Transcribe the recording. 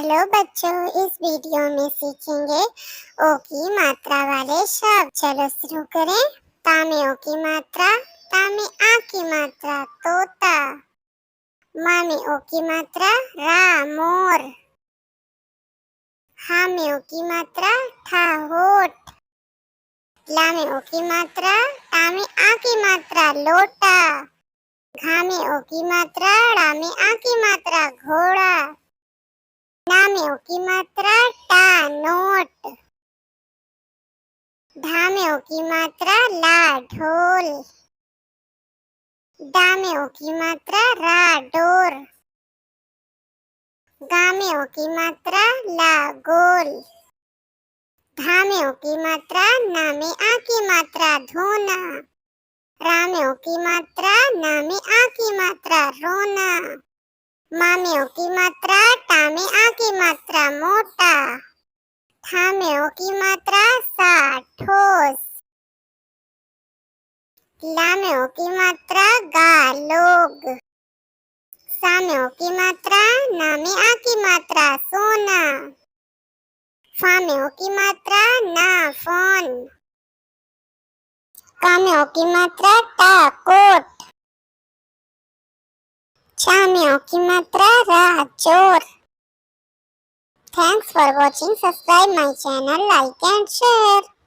Hello बच्चों, इस video में सीखेंगे ओ की मात्रा वाले शब्द। चलो शुरू करें। ता में ओ की मात्रा, ता में आ की मात्रा तोता। मा में ओ की मात्रा रा मोर। हा में ओ की मात्रा ठा होठ। ला में ओ की मात्रा, टा में आ की मात्रा लोटा। घा में ओ की मात्रा, ड़ा में आ की मात्रा घोड़ा। ना में ओ की मात्रा टा नोट। ढा में ओ की मात्रा ला ढोल। डा में ओ की मात्रा रा डोर। गा में ओ की मात्रा ला गोल। धा में ओ की मात्रा, ना में आ की मात्रा धोना। रा में ओ की मात्रा, ना में आ की मात्रा रोना। मा में ओ की मात्रा, टा में आ की मात्रा मोटा। ठा में ओ की मात्रा सा ठोस। ला में ओ की मात्रा गा लोग। सा में ओ की मात्रा, ना में आ की मात्रा सोना। फा में ओ की मात्रा ना फोन। का में ओ की मात्रा टा कोट। चा में ओ की मात्रा रा चोर। Thanks for watching. Subscribe my channel, like and share.